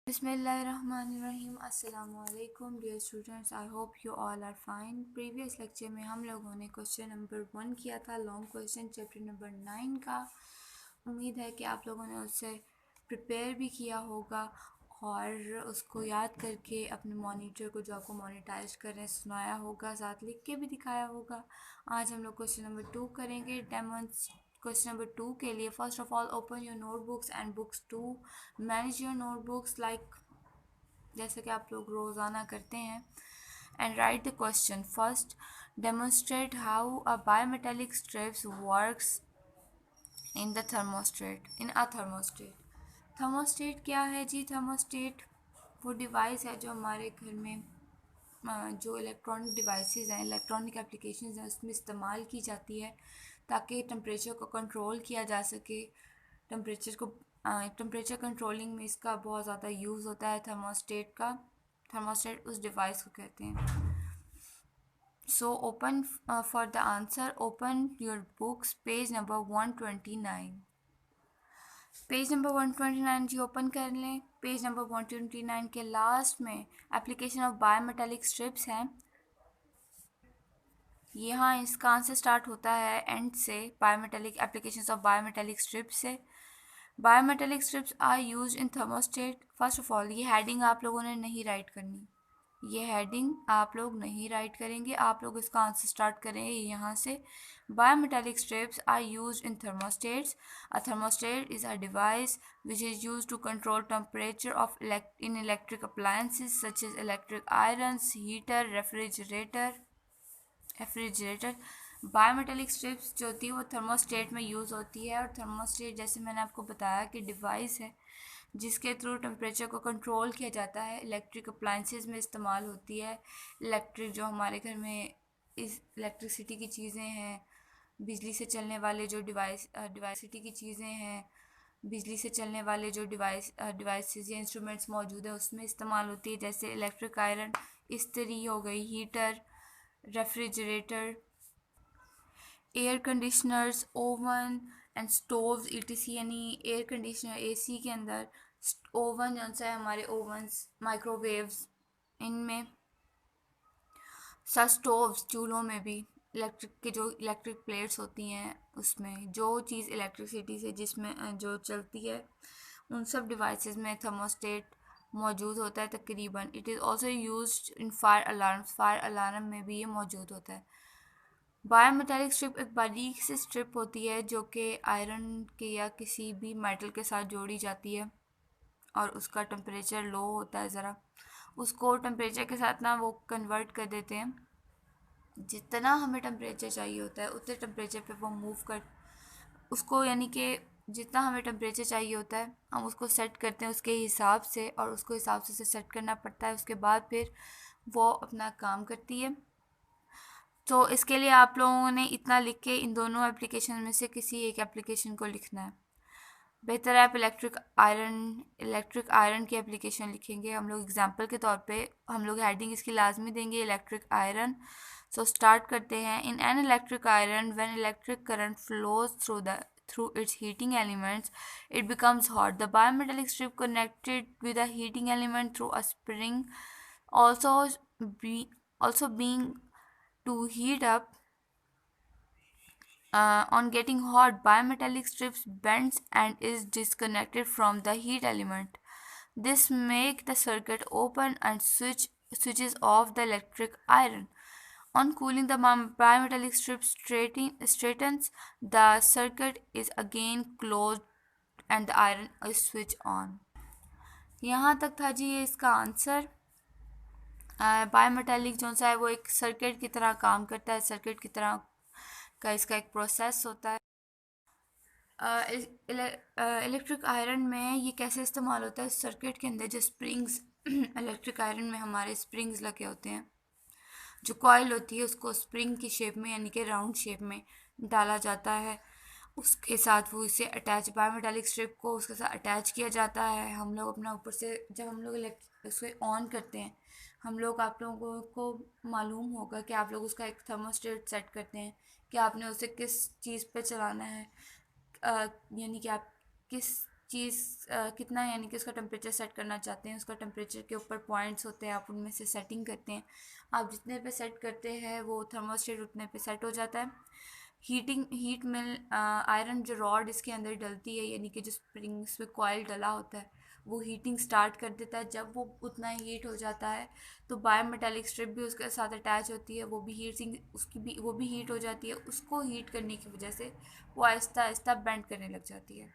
बिस्मिल्लाहिर्रहमानिर्रहीम। अस्सलामु अलैकुम dear students, I hope you all are fine. Previous lecture में हम लोगों ने क्वेश्चन नंबर 1 किया था, लॉन्ग क्वेश्चन चैप्टर नंबर 9 का। उम्मीद है कि आप लोगों ने उससे प्रिपेयर भी किया होगा और उसको याद करके अपने मॉनिटर को जो आपको मॉनिटाइज कर रहे हैं सुनाया होगा, साथ लिख के भी दिखाया होगा। आज हम लोग क्वेश्चन नंबर 2 करेंगे। क्वेश्चन नंबर 2 के लिए first of all open your notebooks and books to manage your notebooks like जैसे कि आप लोग रोज़ाना करते हैं। And write the question first. Demonstrate how a bimetallic strips works in the thermostat. Thermostat क्या है जी? थर्मोस्टेट वो डिवाइस है जो हमारे घर में जो इलेक्ट्रॉनिक डिवाइसेस हैं, इलेक्ट्रॉनिक एप्लीकेशंस हैं, उसमें इस्तेमाल की जाती है ताकि टेम्परेचर को कंट्रोल किया जा सके। टेम्परेचर कंट्रोलिंग में इसका बहुत ज़्यादा यूज़ होता है थर्मोस्टेट का। थर्मोस्टेट उस डिवाइस को कहते हैं। So open for the answer, open your books, page number 129। Page number 129 जी ओपन कर लें। पेज नंबर 129 के लास्ट में एप्लीकेशन ऑफ बायोमेटालिक स्ट्रिप्स हैं। यहाँ इसका आंसर स्टार्ट होता है एंड से, biometallic applications of biometallic strips से। Bimetallic strips are use in thermostat. First of all ये हेडिंग आप लोगों ने नहीं राइट करनी, ये हेडिंग आप लोग नहीं राइट करेंगे, आप लोग इसका आंसर स्टार्ट करेंगे यहाँ से। Bimetallic strips are use in thermostats. A thermostat is a device which is use to control temperature of in electric appliances such as electric irons, heater, refrigerator. Bimetallic strips जो होती है वो thermostat में use होती है। और thermostat जैसे मैंने आपको बताया कि डिवाइस है जिसके थ्रू टेम्परेचर को कंट्रोल किया जाता है, इलेक्ट्रिक अप्लायंसेस में इस्तेमाल होती है। इलेक्ट्रिक जो हमारे घर में इस इलेक्ट्रिसिटी की चीज़ें हैं, बिजली से चलने वाले जो डिवाइसिटी की चीज़ें हैं, बिजली से चलने वाले जो डिवाइसेस या इंस्ट्रूमेंट्स मौजूद है उसमें इस्तेमाल होती है, जैसे इलेक्ट्रिक आयरन, इस्त्री हो गई, heater, refrigerator, air conditioners, oven and stoves etc. यानी एयर कंडीशनर एसी के अंदर, ओवन जौन सा है हमारे ओवन्स, माइक्रोवेव्स इनमें, स्टोव्स चूल्हों में भी, इलेक्ट्रिक के जो इलेक्ट्रिक प्लेट्स होती हैं उसमें, जो चीज़ इलेक्ट्रिसिटी से जिसमें जो चलती है उन सब डिवाइसेस में थर्मोस्टेट मौजूद होता है तकरीबन। It is also used in fire alarm में भी ये मौजूद होता है। बायोमेटालिक स्ट्रिप एक बारीक सी स्ट्रिप होती है जो कि आयरन के या किसी भी मेटल के साथ जोड़ी जाती है और उसका टेम्परेचर लो होता है ज़रा, उसको टेम्परेचर के साथ ना वो कन्वर्ट कर देते हैं। जितना हमें टेम्परेचर चाहिए होता है उतने टेम्परेचर पे वो मूव कर उसको, यानी कि जितना हमें टेम्परेचर चाहिए होता है हम उसको सेट करते हैं उसके हिसाब से, और उसको हिसाब से सेट करना पड़ता है। उसके बाद फिर वो अपना काम करती है। तो इसके लिए आप लोगों ने इतना लिख के इन दोनों एप्लीकेशन में से किसी एक एप्लीकेशन को लिखना है। बेहतर है आप इलेक्ट्रिक आयरन की एप्लीकेशन लिखेंगे। हम लोग एग्जांपल के तौर पे हम लोग हेडिंग इसकी लाजमी देंगे, इलेक्ट्रिक आयरन। सो स्टार्ट करते हैं। In an electric iron when electric current flows through its heating elements, it becomes hot. The bimetallic strip connected with a heating element through a spring also be also being to heat up. On getting hot, bimetallic strips bends and is disconnected from the heat element. This makes the circuit open and switches off the electric iron. On cooling, the bimetallic strip straightens, the circuit is again closed and the iron is switched on. यहाँ तक था जी ये इसका answer. Bimetallic जो सा है वो एक सर्किट की तरह काम करता है, सर्किट की तरह का इसका एक प्रोसेस होता है। इलेक्ट्रिक आयरन में ये कैसे इस्तेमाल होता है? सर्किट के अंदर जो स्प्रिंग्स इलेक्ट्रिक आयरन में हमारे स्प्रिंग्स लगे होते हैं, जो कॉइल होती है उसको स्प्रिंग की शेप में यानी कि राउंड शेप में डाला जाता है। उसके साथ वो इसे अटैच, बायोमेटालिक स्ट्रिप को उसके साथ अटैच किया जाता है। हम लोग अपना ऊपर से जब हम लोग उसको ऑन करते हैं, हम लोग, आप लोगों को मालूम होगा कि आप लोग उसका एक थर्मोस्टेट सेट करते हैं कि आपने उसे किस चीज़ पे चलाना है, यानी कि आप किस चीज़ कितना यानी कि उसका टेम्परेचर सेट करना चाहते हैं, उसका टेम्परेचर के ऊपर पॉइंट्स होते हैं, आप उनमें से सेटिंग करते हैं। आप जितने पे सेट करते हैं वो थर्मोस्टेट उतने पे सेट हो जाता है। हीट में आयरन जो रॉड इसके अंदर डलती है यानी कि जो स्प्रिंग्स पे कॉइल डला होता है वो हीटिंग स्टार्ट कर देता है। जब वो उतना हीट हो जाता है तो बायोमेटालिक स्ट्रिप भी उसके साथ अटैच होती है, वो भी हीटिंग उसकी भी वो भी हीट हो जाती है। उसको हीट करने की वजह से वो आहिस्ता आहिस्ता बेंड करने लग जाती है।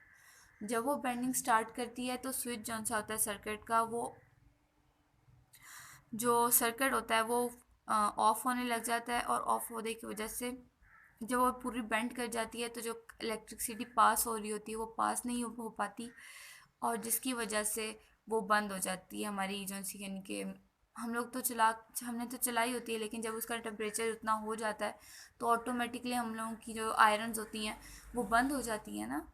जब वो बेंडिंग स्टार्ट करती है तो स्विच जौन सा होता है सर्किट का, वो जो सर्किट होता है वो ऑफ होने लग जाता है, और ऑफ होने की वजह से जब वो पूरी बेंड कर जाती है तो जो इलेक्ट्रिसिटी पास हो रही होती है वो पास नहीं हो पाती, और जिसकी वजह से वो बंद हो जाती है हमारी जो सी यानी कि हम लोग तो हमने तो चलाई होती है, लेकिन जब उसका टेम्परेचर उतना हो जाता है तो ऑटोमेटिकली हम लोगों की जो आयरन्स होती हैं वो बंद हो जाती हैं ना,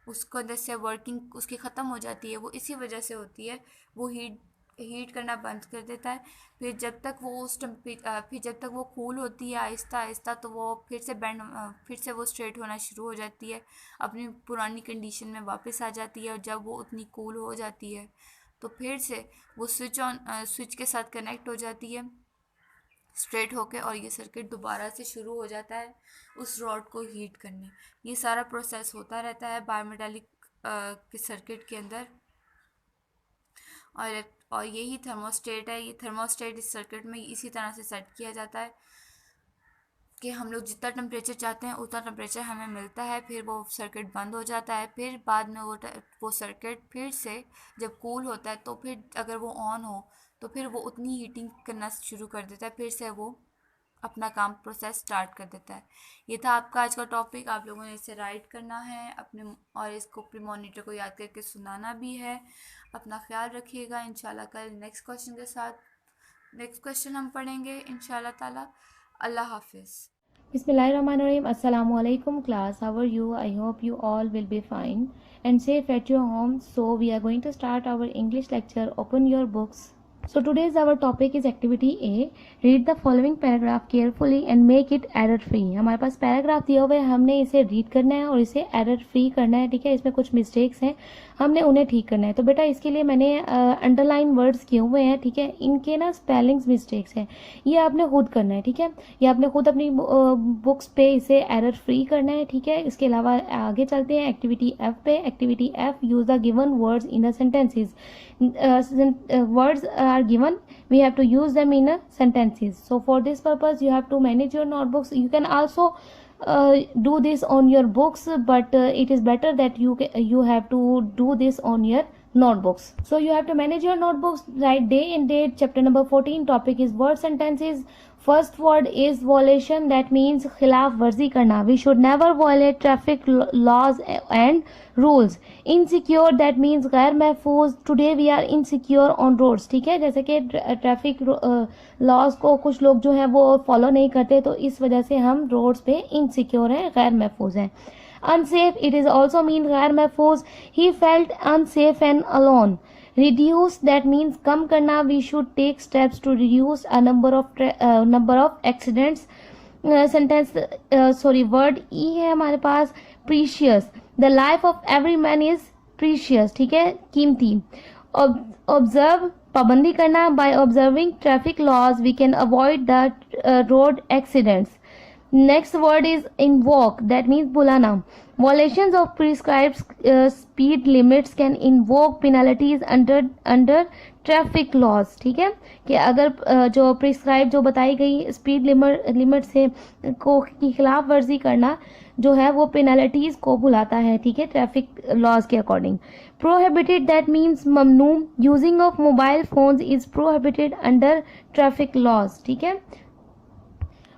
उसको अंदर से वर्किंग उसकी ख़त्म हो जाती है। वो इसी वजह से होती है, वो हीट करना बंद कर देता है। फिर जब तक वो फिर जब तक वो कूल होती है आहिस्ता आहिस्ता तो वो फिर से वो स्ट्रेट होना शुरू हो जाती है, अपनी पुरानी कंडीशन में वापस आ जाती है। और जब वो उतनी कूल हो जाती है तो फिर से वो स्विच के साथ कनेक्ट हो जाती है स्ट्रेट होके, और ये सर्किट दोबारा से शुरू हो जाता है उस रॉड को हीट करने। ये सारा प्रोसेस होता रहता है बायोमेटालिक के सर्किट के अंदर। और यही थर्मोस्टेट है। ये थर्मोस्टेट इस सर्किट में इसी तरह से सेट किया जाता है कि हम लोग जितना टेम्परेचर चाहते हैं उतना टेम्परेचर हमें मिलता है, फिर वो सर्किट बंद हो जाता है। फिर बाद में वो सर्किट फिर से जब कूल होता है तो फिर अगर वो ऑन हो तो फिर वो उतनी हीटिंग करना शुरू कर देता है, फिर से वो अपना काम प्रोसेस स्टार्ट कर देता है। ये था आपका आज का टॉपिक। आप लोगों ने इसे राइट करना है अपने, और इसको अपने मॉनिटर को याद करके सुनाना भी है। अपना ख्याल रखिएगा। इंशाल्लाह कल नेक्स्ट क्वेश्चन हम पढ़ेंगे इंशाल्लाह ताला। अल्लाह हाफिज़। Bismillahirrahmanirrahim. Assalamu alaikum class. How are you? I hope you all will be fine and safe at your home. So we are going to start our English lecture. Open your books. So today's our topic is activity A. Read the following paragraph carefully and make it error free. हमारे पास paragraph दिया हुआ है, हमने इसे read करना है और इसे एरर फ्री करना है। ठीक है, इसमें कुछ मिस्टेक्स हैं, हमने उन्हें ठीक करना है। तो बेटा इसके लिए मैंने अंडरलाइन वर्ड्स किए हुए हैं। ठीक है, इनके ना स्पेलिंग्स मिस्टेक्स हैं, ये आपने खुद करना है। ठीक है, ये आपने खुद अपनी बुक्स पे इसे एरर फ्री करना है। ठीक है, इसके अलावा आगे चलते हैं एक्टिविटी एफ पे। Activity F, use the given words in the sentences. Words are given, we have to use them in sentences. So for this purpose you have to manage your notebooks. You can also do this on your books, but it is better that you have to do this on your notebooks. So you have to manage your notebooks, write day and date. Chapter number 14, topic is word sentences. First word is violation, that means खिलाफ वर्जी करना. We should never violate traffic laws and rules. Insecure, that means गैर महफूज. Today we are insecure on roads. ठीक है, जैसे कि traffic laws को कुछ लोग जो है वो फॉलो नहीं करते, तो इस वजह से हम रोड्स पे इनसिक्योर हैं, गैर महफूज हैं. Unsafe, it is also mean गैर महफूज. He felt unsafe and alone. Reduce, that means कम करना. We should take steps to reduce a number of accidents. Sentence word E है हमारे पास. Precious, the life of every man is precious. ठीक है, कीमती. Observe, पाबंदी करना. By observing traffic laws we can avoid the road accidents. Next word is invoke, that means बुलाना. Violations of prescribed speed limits can invoke penalties under traffic laws. ठीक है, कि अगर जो प्रिस्क्राइब जो बताई गई स्पीड लिमिट से की खिलाफ वर्जी करना जो है वो पेनल्टीज को बुलाता है. ठीक है, ट्रैफिक लॉज के अकॉर्डिंग. प्रोहिबिटेड, दैट मीन्स ममनू. Using of mobile phones is prohibited under traffic laws. ठीक है,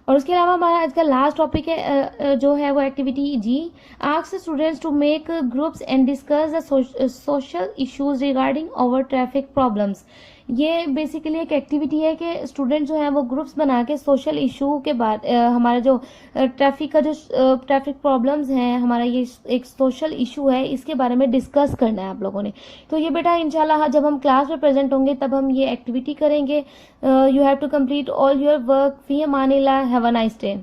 और उसके अलावा हमारा आज का लास्ट टॉपिक है जो है वो एक्टिविटी जी. Ask students to make groups and discuss the social issues regarding our traffic problems. ये बेसिकली एक एक्टिविटी है कि स्टूडेंट जो है वो ग्रुप्स बना के सोशल इशू के बाद हमारा जो ट्रैफिक का जो ट्रैफिक प्रॉब्लम्स हैं, हमारा ये एक सोशल इशू है, इसके बारे में डिस्कस करना है आप लोगों ने. तो ये बेटा इंशाल्लाह जब हम क्लास में प्रेजेंट होंगे तब हम ये एक्टिविटी करेंगे. You have to complete all your work. फी अमानिल्लाह. Have a nice day.